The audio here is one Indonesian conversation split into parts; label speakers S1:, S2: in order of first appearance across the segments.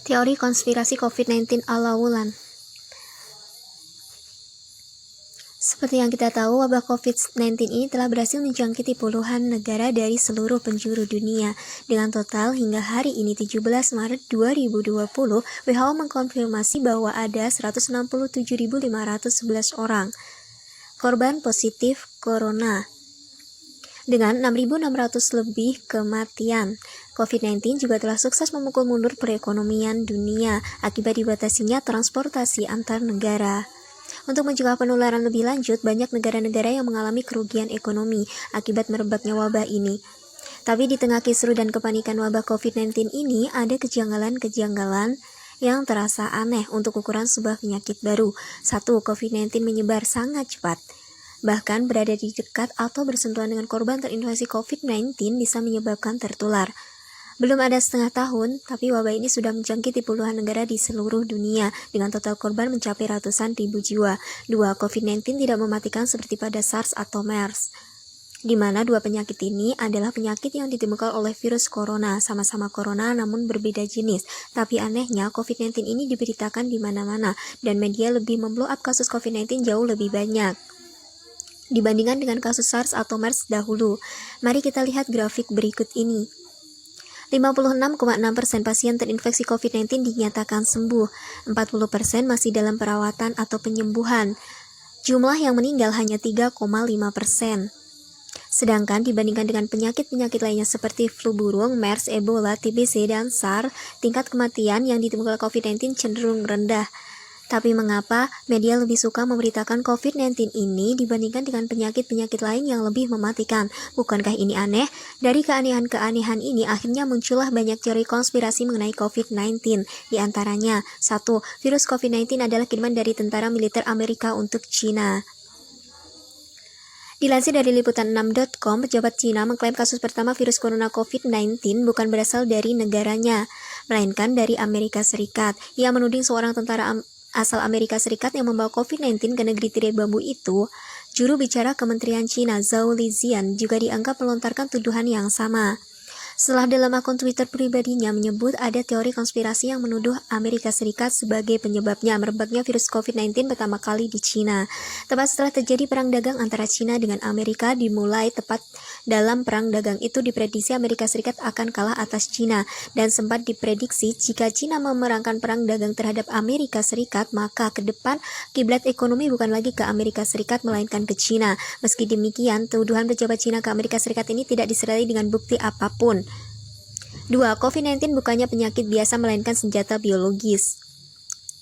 S1: Teori konspirasi COVID-19 ala Wuhan. Seperti yang kita tahu, wabah COVID-19 ini telah berhasil menjangkiti puluhan negara dari seluruh penjuru dunia. Dengan total hingga hari ini 17 Maret 2020, WHO mengkonfirmasi bahwa ada 167.511 orang korban positif corona, dengan 6.600 lebih kematian. COVID-19 juga telah sukses memukul mundur perekonomian dunia akibat dibatasinya transportasi antar negara. Untuk mencegah penularan lebih lanjut, banyak negara-negara yang mengalami kerugian ekonomi akibat merebaknya wabah ini. Tapi di tengah kisruh dan kepanikan wabah COVID-19 ini, ada kejanggalan-kejanggalan yang terasa aneh untuk ukuran sebuah penyakit baru. 1. COVID-19 menyebar sangat cepat. Bahkan berada di dekat atau bersentuhan dengan korban terinfeksi COVID-19 bisa menyebabkan tertular. Belum ada setengah tahun, tapi wabah ini sudah menjangkiti puluhan negara di seluruh dunia, dengan total korban mencapai ratusan ribu jiwa. 2. COVID-19 tidak mematikan seperti pada SARS atau MERS, di mana dua penyakit ini adalah penyakit yang ditimbulkan oleh virus corona, sama-sama corona namun berbeda jenis. Tapi anehnya, COVID-19 ini diberitakan di mana-mana, dan media lebih memblow up kasus COVID-19 jauh lebih banyak dibandingkan dengan kasus SARS atau MERS dahulu. Mari kita lihat grafik berikut ini. 56,6% pasien terinfeksi COVID-19 dinyatakan sembuh, 40% masih dalam perawatan atau penyembuhan. Jumlah yang meninggal hanya 3,5%. Sedangkan dibandingkan dengan penyakit-penyakit lainnya seperti flu burung, MERS, Ebola, TBC, dan SARS, tingkat kematian yang ditimbulkan COVID-19 cenderung rendah. Tapi mengapa media lebih suka memberitakan COVID-19 ini dibandingkan dengan penyakit-penyakit lain yang lebih mematikan? Bukankah ini aneh? Dari keanehan-keanehan ini akhirnya muncullah banyak teori konspirasi mengenai COVID-19. Di antaranya, 1. Virus COVID-19 adalah kiriman dari tentara militer Amerika untuk Cina. Dilansir dari liputan6.com, pejabat Cina mengklaim kasus pertama virus corona COVID-19 bukan berasal dari negaranya, melainkan dari Amerika Serikat. Ia menuding seorang tentara asal Amerika Serikat yang membawa COVID-19 ke negeri tirai bambu itu. Juru bicara Kementerian Cina, Zhao Lijian, juga dianggap melontarkan tuduhan yang sama. Setelah dalam akun Twitter pribadinya menyebut ada teori konspirasi yang menuduh Amerika Serikat sebagai penyebabnya merebaknya virus COVID-19 pertama kali di Cina. Tepat setelah terjadi perang dagang antara Cina dengan Amerika dimulai, tepat dalam perang dagang itu diprediksi Amerika Serikat akan kalah atas Cina, dan sempat diprediksi jika Cina memerangkan perang dagang terhadap Amerika Serikat, maka ke depan kiblat ekonomi bukan lagi ke Amerika Serikat melainkan ke Cina. Meski demikian, tuduhan pejabat Cina ke Amerika Serikat ini tidak disertai dengan bukti apapun. 2. COVID-19 bukannya penyakit biasa melainkan senjata biologis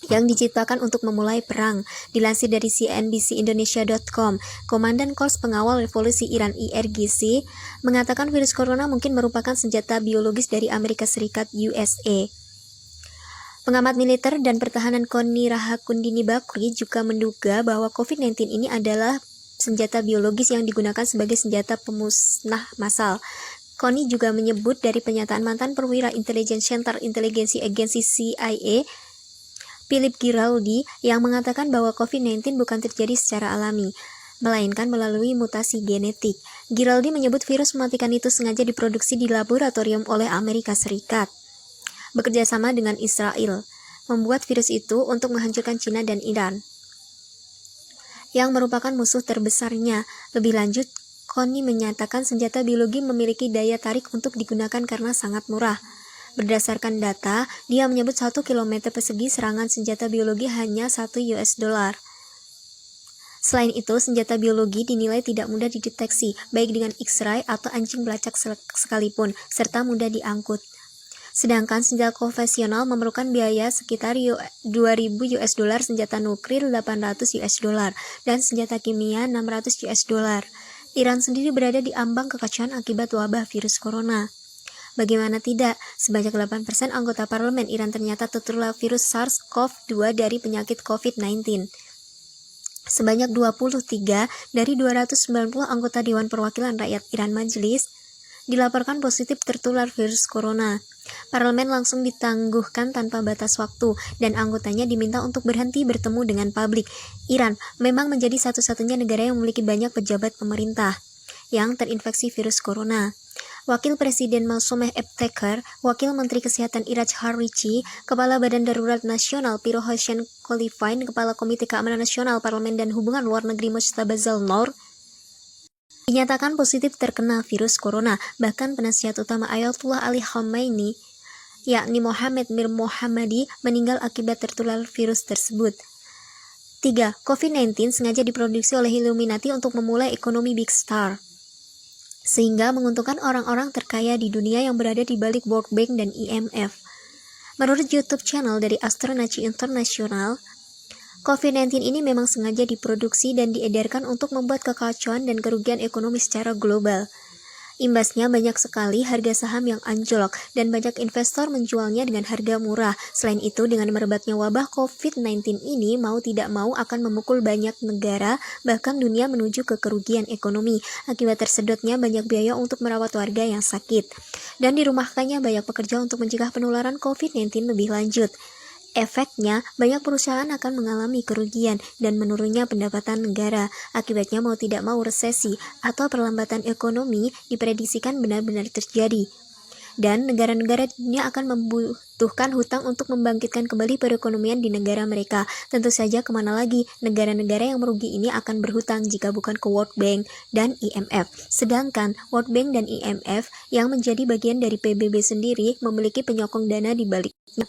S1: yang diciptakan untuk memulai perang. Dilansir dari cnbcindonesia.com, Komandan Korps Pengawal Revolusi Iran IRGC mengatakan virus corona mungkin merupakan senjata biologis dari Amerika Serikat USA. Pengamat militer dan pertahanan Konni Rahakundini Bakri juga menduga bahwa COVID-19 ini adalah senjata biologis yang digunakan sebagai senjata pemusnah massal. Konni juga menyebut dari pernyataan mantan perwira intelijen Center Inteligensi Agensi CIA, Philip Giraldi, yang mengatakan bahwa COVID-19 bukan terjadi secara alami, melainkan melalui mutasi genetik. Giraldi menyebut virus mematikan itu sengaja diproduksi di laboratorium oleh Amerika Serikat, bekerja sama dengan Israel, membuat virus itu untuk menghancurkan Cina dan Iran, yang merupakan musuh terbesarnya. Lebih lanjut, Konni menyatakan senjata biologi memiliki daya tarik untuk digunakan karena sangat murah. Berdasarkan data, dia menyebut 1 km persegi serangan senjata biologi hanya $1. Selain itu, senjata biologi dinilai tidak mudah dideteksi, baik dengan X-ray atau anjing pelacak sekalipun, serta mudah diangkut. Sedangkan senjata konvensional memerlukan biaya sekitar $2.000, senjata nuklir $800, dan senjata kimia $600. Iran sendiri berada di ambang kekacauan akibat wabah virus corona. Bagaimana tidak, sebanyak 8% anggota parlemen Iran ternyata tertular virus SARS-CoV-2 dari penyakit COVID-19. Sebanyak 23 dari 290 anggota Dewan Perwakilan Rakyat Iran Majelis dilaporkan positif tertular virus corona. Parlemen langsung ditangguhkan tanpa batas waktu, dan anggotanya diminta untuk berhenti bertemu dengan publik. Iran memang menjadi satu-satunya negara yang memiliki banyak pejabat pemerintah yang terinfeksi virus corona. Wakil Presiden Malsomeh Ebtekar, Wakil Menteri Kesehatan Iraj Harici, Kepala Badan Darurat Nasional Piro Hossein Qualified, Kepala Komite Keamanan Nasional Parlemen dan Hubungan Luar Negeri Mojtaba Zalnor, dinyatakan positif terkena virus corona. Bahkan penasihat utama Ayatullah Ali Khamenei, yakni Mohammed Mir Mohammadi, meninggal akibat tertular virus tersebut. 3. COVID-19 sengaja diproduksi oleh Illuminati untuk memulai ekonomi Big Star, sehingga menguntungkan orang-orang terkaya di dunia yang berada di balik World Bank dan IMF. Menurut YouTube channel dari Astronaci International, COVID-19 ini memang sengaja diproduksi dan diedarkan untuk membuat kekacauan dan kerugian ekonomi secara global. Imbasnya banyak sekali harga saham yang anjlok dan banyak investor menjualnya dengan harga murah. Selain itu, dengan merebaknya wabah COVID-19 ini mau tidak mau akan memukul banyak negara, bahkan dunia menuju ke kerugian ekonomi. Akibat tersedotnya banyak biaya untuk merawat warga yang sakit. Dan dirumahkannya banyak pekerja untuk mencegah penularan COVID-19 lebih lanjut. Efeknya, banyak perusahaan akan mengalami kerugian dan menurunnya pendapatan negara. Akibatnya mau tidak mau resesi atau perlambatan ekonomi diprediksikan benar-benar terjadi. Dan negara-negara dunia akan membutuhkan hutang untuk membangkitkan kembali perekonomian di negara mereka. Tentu saja kemana lagi negara-negara yang merugi ini akan berhutang jika bukan ke World Bank dan IMF. Sedangkan World Bank dan IMF yang menjadi bagian dari PBB sendiri memiliki penyokong dana di baliknya.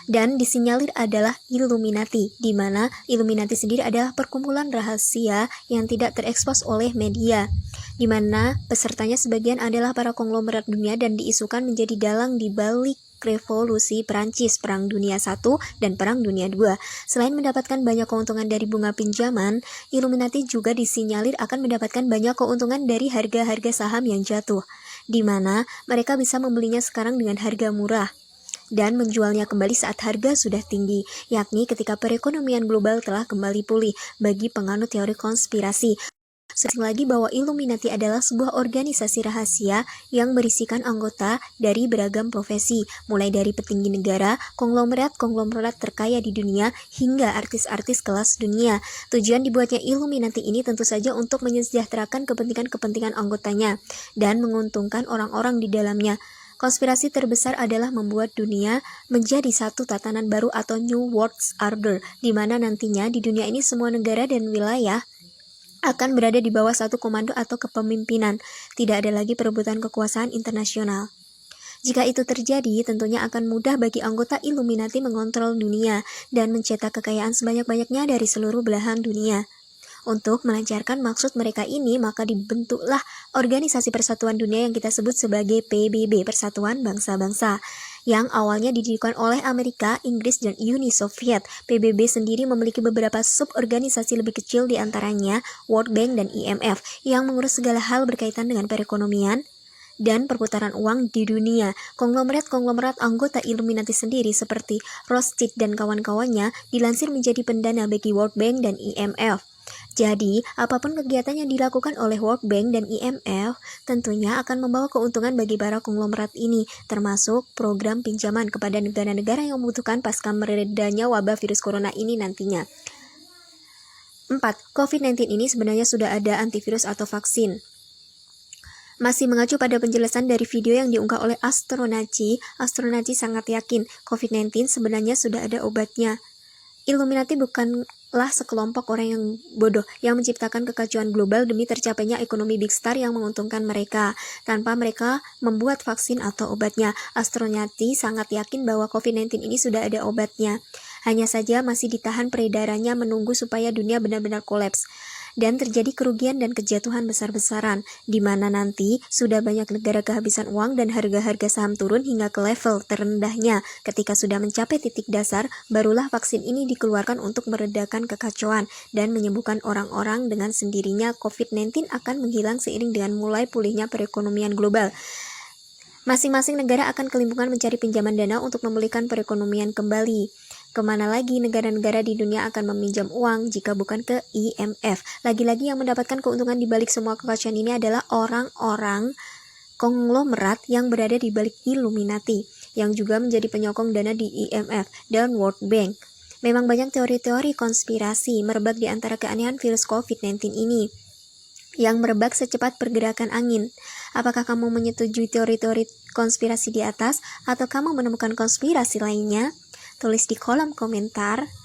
S1: Dan disinyalir adalah Illuminati, di mana Illuminati sendiri adalah perkumpulan rahasia yang tidak terekspos oleh media, di mana pesertanya sebagian adalah para konglomerat dunia dan diisukan menjadi dalang di balik revolusi Perancis, Perang Dunia I dan Perang Dunia II. Selain mendapatkan banyak keuntungan dari bunga pinjaman, Illuminati juga disinyalir akan mendapatkan banyak keuntungan dari harga-harga saham yang jatuh, di mana mereka bisa membelinya sekarang dengan harga murah dan menjualnya kembali saat harga sudah tinggi, yakni ketika perekonomian global telah kembali pulih. Bagi penganut teori konspirasi, sering lagi bahwa Illuminati adalah sebuah organisasi rahasia yang berisikan anggota dari beragam profesi, mulai dari petinggi negara, konglomerat terkaya di dunia, hingga artis-artis kelas dunia. Tujuan dibuatnya Illuminati ini tentu saja untuk mensejahterakan kepentingan-kepentingan anggotanya dan menguntungkan orang-orang di dalamnya. Konspirasi terbesar adalah membuat dunia menjadi satu tatanan baru atau New World Order, di mana nantinya di dunia ini semua negara dan wilayah akan berada di bawah satu komando atau kepemimpinan. Tidak ada lagi perebutan kekuasaan internasional. Jika itu terjadi, tentunya akan mudah bagi anggota Illuminati mengontrol dunia dan mencetak kekayaan sebanyak-banyaknya dari seluruh belahan dunia. Untuk melancarkan maksud mereka ini, maka dibentuklah Organisasi Persatuan Dunia yang kita sebut sebagai PBB, Persatuan Bangsa-Bangsa, yang awalnya didirikan oleh Amerika, Inggris, dan Uni Soviet. PBB sendiri memiliki beberapa suborganisasi lebih kecil, di antaranya World Bank dan IMF, yang mengurus segala hal berkaitan dengan perekonomian dan perputaran uang di dunia. Konglomerat anggota Illuminati sendiri seperti Rothschild dan kawan-kawannya dilansir menjadi pendana bagi World Bank dan IMF. Jadi, apapun kegiatan yang dilakukan oleh World Bank dan IMF tentunya akan membawa keuntungan bagi para konglomerat ini, termasuk program pinjaman kepada negara-negara yang membutuhkan pasca meredanya wabah virus corona ini nantinya. 4. COVID-19 ini sebenarnya sudah ada antivirus atau vaksin. Masih mengacu pada penjelasan dari video yang diunggah oleh Astronaci sangat yakin COVID-19 sebenarnya sudah ada obatnya. Illuminati bukanlah sekelompok orang yang bodoh yang menciptakan kekacauan global demi tercapainya ekonomi Big Star yang menguntungkan mereka, tanpa mereka membuat vaksin atau obatnya. Astronaci sangat yakin bahwa COVID-19 ini sudah ada obatnya. Hanya saja masih ditahan peredarannya menunggu supaya dunia benar-benar kolaps dan terjadi kerugian dan kejatuhan besar-besaran, di mana nanti sudah banyak negara kehabisan uang dan harga-harga saham turun hingga ke level terendahnya. Ketika sudah mencapai titik dasar, barulah vaksin ini dikeluarkan untuk meredakan kekacauan dan menyembuhkan orang-orang. Dengan sendirinya COVID-19 akan menghilang seiring dengan mulai pulihnya perekonomian global. Masing-masing negara akan kelimpungan mencari pinjaman dana untuk memulihkan perekonomian kembali. Kemana lagi negara-negara di dunia akan meminjam uang jika bukan ke IMF? Lagi-lagi yang mendapatkan keuntungan di balik semua kekacauan ini adalah orang-orang konglomerat yang berada di balik Illuminati, yang juga menjadi penyokong dana di IMF dan World Bank. Memang banyak teori-teori konspirasi merebak di antara keanehan virus COVID-19 ini. yang merebak secepat pergerakan angin. Apakah kamu menyetujui teori-teori konspirasi di atas, atau kamu menemukan konspirasi lainnya? Tulis di kolom komentar.